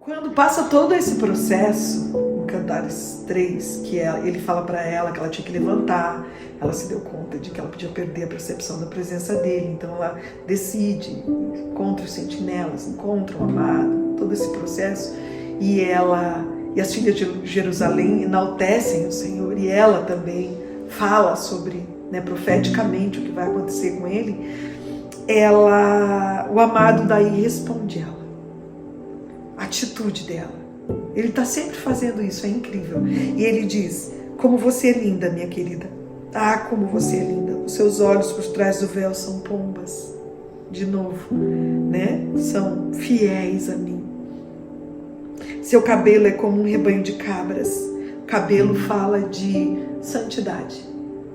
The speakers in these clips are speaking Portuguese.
Quando passa todo esse processo, em Cantares 3, que ele fala para ela que ela tinha que levantar, ela se deu conta de que ela podia perder a percepção da presença dele, então ela decide, encontra os sentinelas, encontra o amado, todo esse processo, e as filhas de Jerusalém enaltecem o Senhor, e ela também fala sobre, profeticamente, o que vai acontecer com ele. O amado daí responde ela, a atitude dela. Ele está sempre fazendo isso, é incrível. E ele diz: como você é linda, minha querida. Ah, como você é linda. Os seus olhos por trás do véu são pombas. De novo, são fiéis a mim. Seu cabelo é como um rebanho de cabras. O cabelo fala de santidade.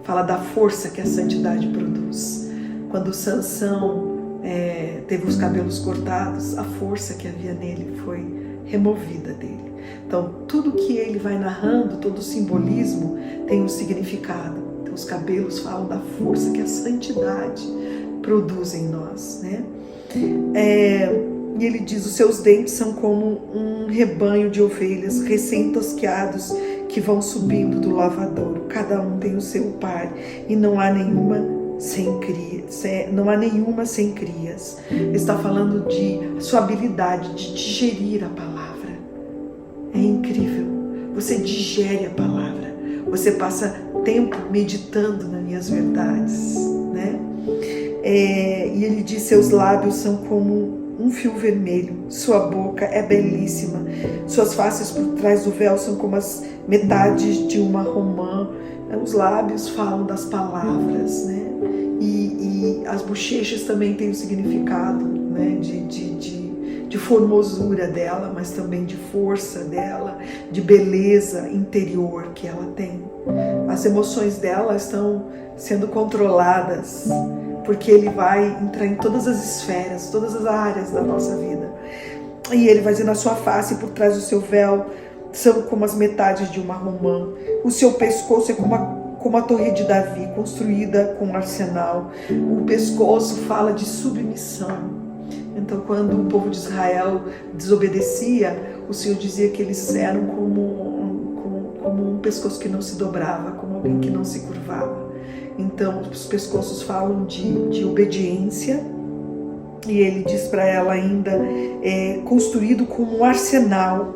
Fala da força que a santidade produz. Quando Sansão teve os cabelos cortados, a força que havia nele foi removida dele. Então, tudo que ele vai narrando, todo o simbolismo tem um significado. Então, os cabelos falam da força que a santidade produz em nós, E ele diz: os seus dentes são como um rebanho de ovelhas recém-tosqueados que vão subindo do lavadouro. Cada um tem o seu par e não há nenhuma sem crias. Ele está falando de sua habilidade de digerir a palavra. É incrível. Você digere a palavra. Você passa tempo meditando nas minhas verdades, E ele diz: seus lábios são como um fio vermelho, sua boca é belíssima, suas faces por trás do véu são como as metades de uma romã. Os lábios falam das palavras, E as bochechas também têm o significado, de formosura dela, mas também de força dela, de beleza interior que ela tem. As emoções dela estão sendo controladas, porque ele vai entrar em todas as esferas, todas as áreas da nossa vida. E ele vai dizer: na sua face, por trás do seu véu, são como as metades de uma romã. O seu pescoço é como a torre de Davi, construída com um arsenal. O pescoço fala de submissão. Então, quando o povo de Israel desobedecia, o Senhor dizia que eles eram como um pescoço que não se dobrava, como alguém que não se curvava. Então, os pescoços falam de obediência. E ele diz para ela ainda: construído como um arsenal.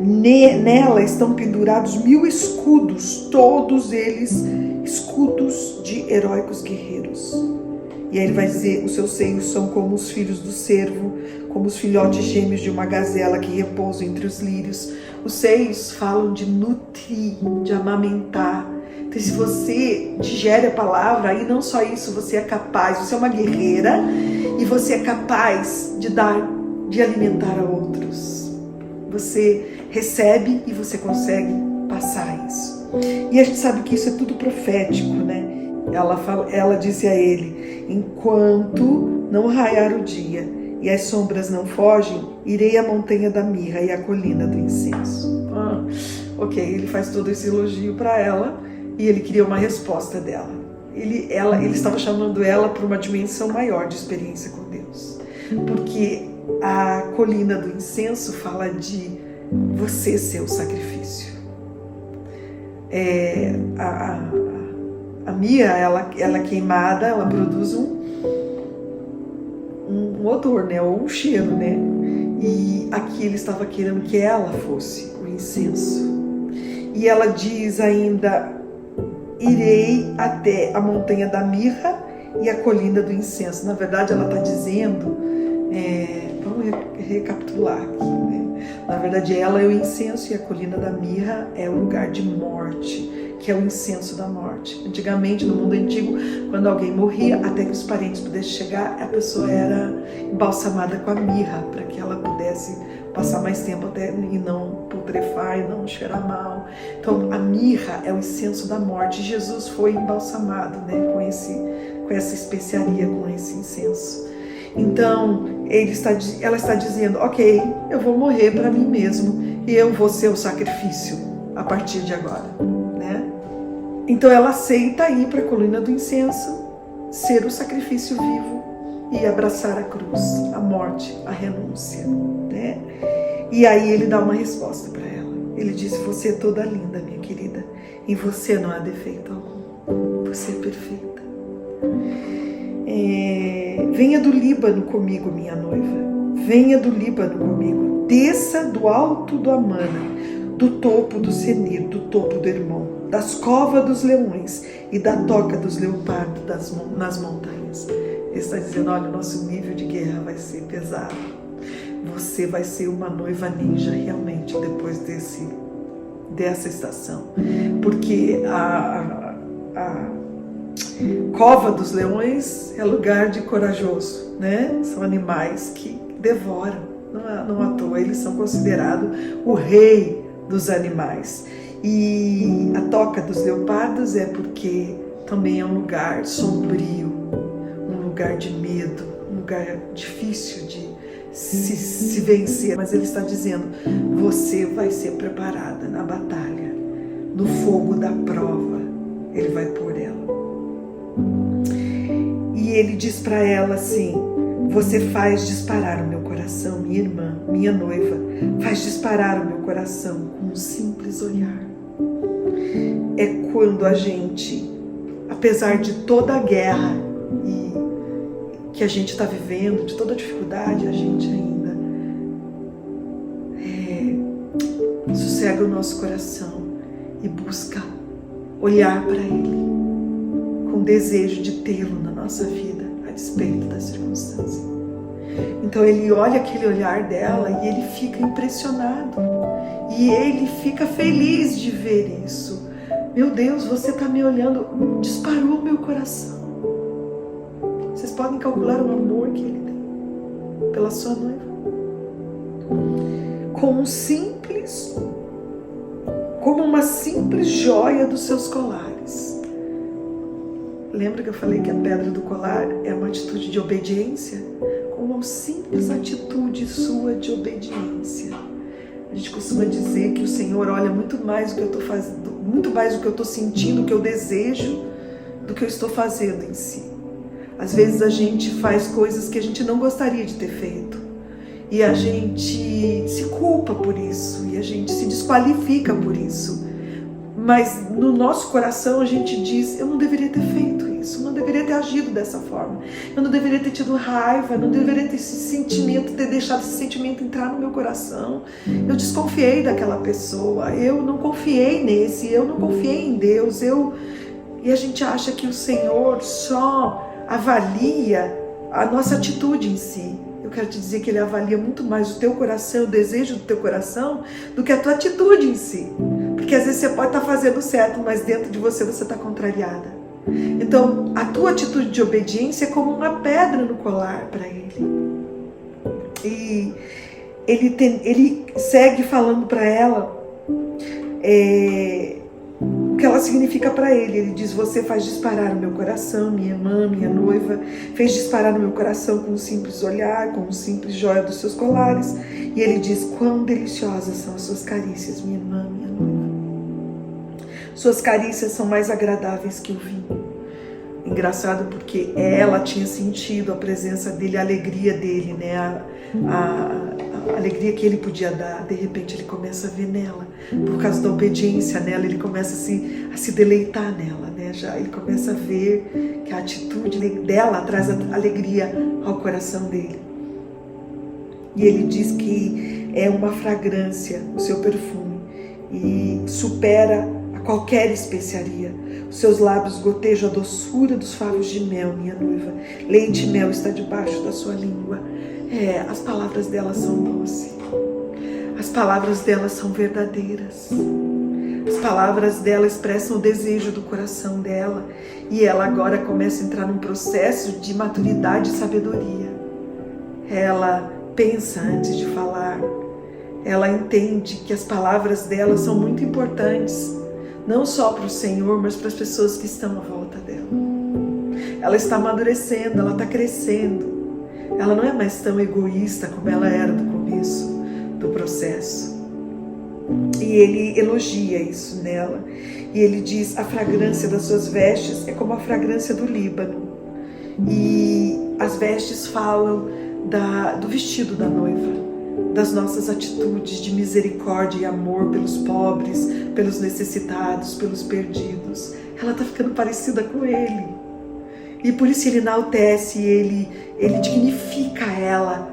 Nela estão pendurados 1000 escudos, todos eles escudos de heróicos guerreiros. E aí ele vai dizer: os seus seios são como os filhos do cervo, como os filhotes gêmeos de uma gazela que repousam entre os lírios. Os seios falam de nutrir, de amamentar. Então, se você digere a palavra, aí não só isso, você é capaz, você é uma guerreira e você é capaz de alimentar a outros. Você recebe e você consegue passar isso. E a gente sabe que isso é tudo profético, Ela disse a ele: enquanto não raiar o dia e as sombras não fogem, irei à montanha da mirra e à colina do incenso. Ele faz todo esse elogio para ela e ele queria uma resposta dela. Ele estava chamando ela para uma dimensão maior de experiência com Deus, porque a colina do incenso fala de você ser o sacrifício. A mirra, ela queimada, ela produz um odor, ou um cheiro, E aqui ele estava querendo que ela fosse o incenso. E ela diz ainda: irei até a montanha da mirra e a colina do incenso. Na verdade, ela está dizendo, vamos recapitular aqui, Na verdade, ela é o incenso e a colina da mirra é o lugar de morte, que é o incenso da morte. Antigamente, no mundo antigo, quando alguém morria, até que os parentes pudessem chegar, a pessoa era embalsamada com a mirra, para que ela pudesse passar mais tempo e não putrefar e não cheirar mal. Então, a mirra é o incenso da morte. Jesus foi embalsamado, com essa especiaria, com esse incenso. Então, ela está dizendo: ok, eu vou morrer para mim mesmo e eu vou ser o sacrifício a partir de agora, Então ela aceita ir para a colina do incenso, ser o sacrifício vivo e abraçar a cruz, a morte, a renúncia, E aí ele dá uma resposta para ela. Ele disse: você é toda linda, minha querida. Em você não há defeito algum. Você é perfeita. Venha do Líbano comigo, minha noiva. Venha do Líbano comigo. Desça do alto do Amana, do topo do Senir, do topo do Hermon, das covas dos leões e da toca dos leopardos nas montanhas. Ele está dizendo: olha, o nosso nível de guerra vai ser pesado. Você vai ser uma noiva ninja realmente depois dessa estação. Porque a cova dos leões é lugar de corajoso, né? São animais que devoram. Não à toa, eles são considerados o rei dos animais. E a toca dos leopardos é porque também é um lugar sombrio, um lugar de medo, um lugar difícil de se vencer. Mas ele está dizendo: você vai ser preparada na batalha, no fogo da prova, ele vai pôr ela. E ele diz para ela assim: você faz disparar o meu coração, minha irmã, minha noiva, faz disparar o meu coração com um simples olhar. É quando a gente, apesar de toda a guerra que a gente está vivendo, de toda a dificuldade, a gente ainda sossega o nosso coração e busca olhar para Ele com desejo de tê-lo na nossa vida, a despeito das circunstâncias. Então ele olha aquele olhar dela e ele fica impressionado. E ele fica feliz de ver isso. Meu Deus, você está me olhando, disparou o meu coração. Vocês podem calcular o amor que ele tem pela sua noiva. Como uma simples joia dos seus colares. Lembra que eu falei que a pedra do colar é uma atitude de obediência? Como uma simples atitude sua de obediência. A gente costuma dizer que o Senhor olha muito mais do que eu estou fazendo, muito mais do que eu estou sentindo, do que eu desejo, do que eu estou fazendo em si. Às vezes a gente faz coisas que a gente não gostaria de ter feito. E a gente se culpa por isso. E a gente se desqualifica por isso. Mas no nosso coração a gente diz: eu não deveria ter feito isso. Eu não deveria ter agido dessa forma. Eu não deveria ter tido raiva. Eu não deveria ter esse sentimento, ter deixado esse sentimento entrar no meu coração. Eu desconfiei daquela pessoa. Eu não confiei nesse. Eu não confiei em Deus. E a gente acha que o Senhor só avalia a nossa atitude em si. Eu quero te dizer que Ele avalia muito mais o teu coração, o desejo do teu coração, do que a tua atitude em si. Porque às vezes você pode estar fazendo certo, mas dentro de você está contrariada. Então, a tua atitude de obediência é como uma pedra no colar para Ele. E ele segue falando para ela o que ela significa para ele. Ele diz: você faz disparar o meu coração, minha irmã, minha noiva, fez disparar no meu coração com um simples olhar, com um simples joia dos seus colares. E ele diz: quão deliciosas são as suas carícias, minha irmã, minha noiva. Suas carícias são mais agradáveis que o vinho. Engraçado porque ela tinha sentido a presença dele, a alegria dele, né? A alegria que ele podia dar. De repente ele começa a ver nela, por causa da obediência nela, ele começa a se deleitar nela, né? Já ele começa a ver que a atitude dela traz alegria ao coração dele. E ele diz que é uma fragrância, o seu perfume, e supera a qualquer especiaria. Os seus lábios gotejam a doçura dos favos de mel, minha noiva. Leite e mel está debaixo da sua língua. As palavras dela são doces. As palavras dela são verdadeiras. As palavras dela expressam o desejo do coração dela. E ela agora começa a entrar num processo de maturidade e sabedoria. Ela pensa antes de falar. Ela entende que as palavras dela são muito importantes. Não só para o Senhor, mas para as pessoas que estão à volta dela. Ela está amadurecendo, ela está crescendo. Ela não é mais tão egoísta como ela era no começo do processo. E ele elogia isso nela. E ele diz: a fragrância das suas vestes é como a fragrância do Líbano. E as vestes falam do vestido da noiva. das nossas atitudes de misericórdia e amor pelos pobres, pelos necessitados, pelos perdidos. Ela está ficando parecida com ele. E por isso ele enaltece, ele dignifica ela,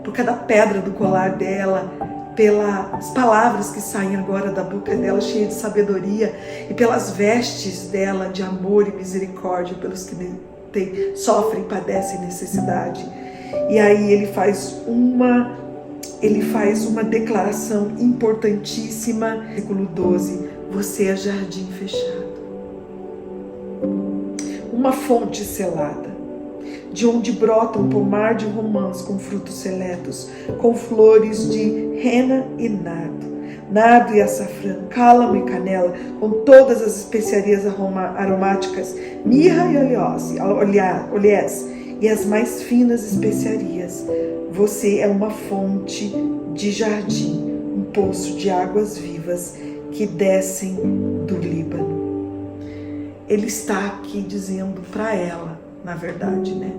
por cada pedra do colar dela, pelas palavras que saem agora da boca dela, cheia de sabedoria, e pelas vestes dela de amor e misericórdia pelos que sofrem, padecem necessidade. E aí ele faz uma declaração importantíssima, versículo 12: você é jardim fechado, uma fonte selada, de onde brota um pomar de romãs com frutos seletos, com flores de rena e nardo e açafrão, cálamo e canela, com todas as especiarias aromáticas, mirra e olhés, e as mais finas especiarias. Você é uma fonte de jardim, um poço de águas vivas que descem do Líbano. Ele está aqui dizendo para ela, na verdade, né?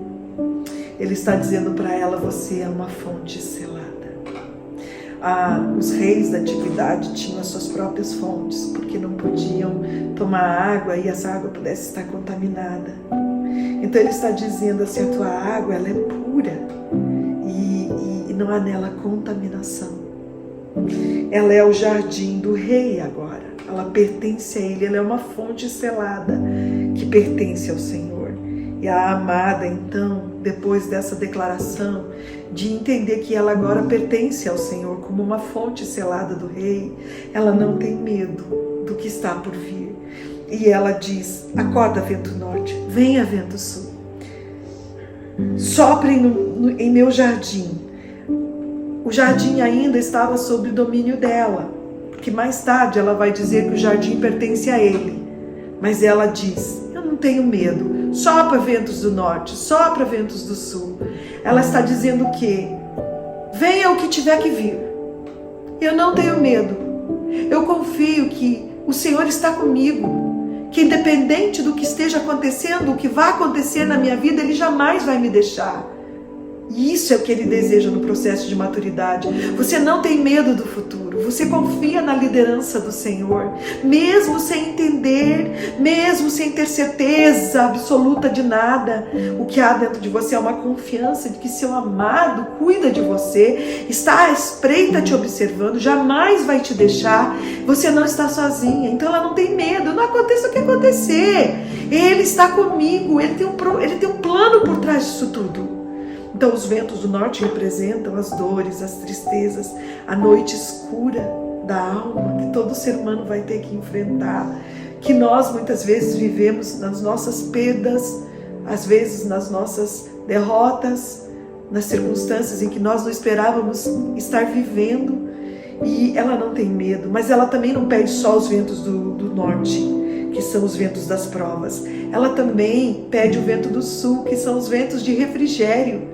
Ele está dizendo para ela: você é uma fonte selada. Os reis da antiguidade tinham as suas próprias fontes, porque não podiam tomar água e essa água pudesse estar contaminada. Então ele está dizendo assim: a tua água, ela é pura e não há nela contaminação. Ela é o jardim do rei agora. Ela pertence a ele, ela é uma fonte selada que pertence ao Senhor. E a amada, então, depois dessa declaração, de entender que ela agora pertence ao Senhor como uma fonte selada do rei, ela não tem medo do que está por vir. E ela diz: acorda, vento norte, venha, vento sul, sopre em meu jardim. O jardim ainda estava sob o domínio dela, porque mais tarde ela vai dizer que o jardim pertence a ele. Mas ela diz: eu não tenho medo, sopra ventos do norte, sopra ventos do sul. Ela está dizendo que venha o que tiver que vir, eu não tenho medo, eu confio que o Senhor está comigo, que independente do que esteja acontecendo, o que vai acontecer na minha vida, Ele jamais vai me deixar. E isso é o que ele deseja no processo de maturidade. Você não tem medo do futuro, você confia na liderança do Senhor, mesmo sem entender, mesmo sem ter certeza absoluta de nada. O que há dentro de você é uma confiança de que seu amado cuida de você, está à espreita te observando, jamais vai te deixar, você não está sozinha. Então ela não tem medo, não aconteça o que acontecer, Ele está comigo, Ele tem um plano por trás disso tudo. Então os ventos do norte representam as dores, as tristezas, a noite escura da alma que todo ser humano vai ter que enfrentar, que nós muitas vezes vivemos nas nossas perdas, às vezes nas nossas derrotas, nas circunstâncias em que nós não esperávamos estar vivendo. E ela não tem medo, mas ela também não pede só os ventos do norte, que são os ventos das provas. Ela também pede o vento do sul, que são os ventos de refrigério.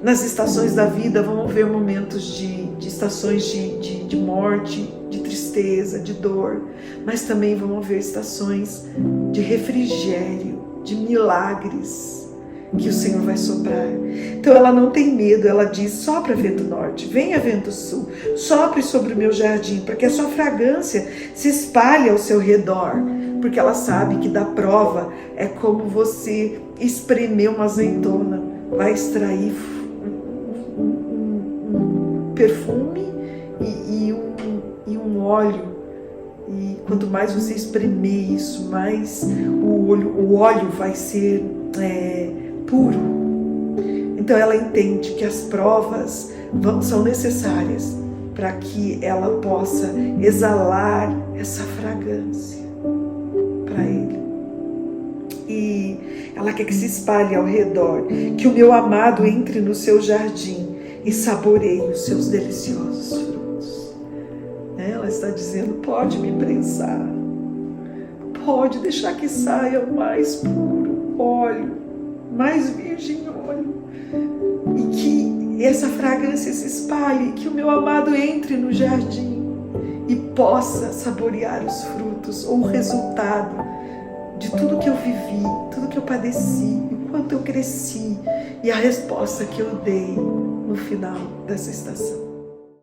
Nas estações da vida vão haver momentos de estações de morte, de tristeza, de dor, mas também vão haver estações de refrigério, de milagres que o Senhor vai soprar. Então ela não tem medo, ela diz: sopra vento norte, venha vento sul, sopre sobre o meu jardim, para que a sua fragrância se espalhe ao seu redor, porque ela sabe que da prova é como você espremer uma azeitona, vai extrair perfume e um óleo, e quanto mais você espremer isso, mais o óleo vai ser puro. Então ela entende que as provas são necessárias para que ela possa exalar essa fragrância para Ele. E ela quer que se espalhe ao redor, que o meu amado entre no seu jardim e saboreie os seus deliciosos frutos. Ela está dizendo: pode me prensar, pode deixar que saia o mais puro óleo, mais virgem óleo, e que essa fragrância se espalhe, que o meu amado entre no jardim e possa saborear os frutos, ou o resultado de tudo que eu vivi, tudo que eu padeci, o quanto eu cresci, e a resposta que eu dei no no final dessa estação.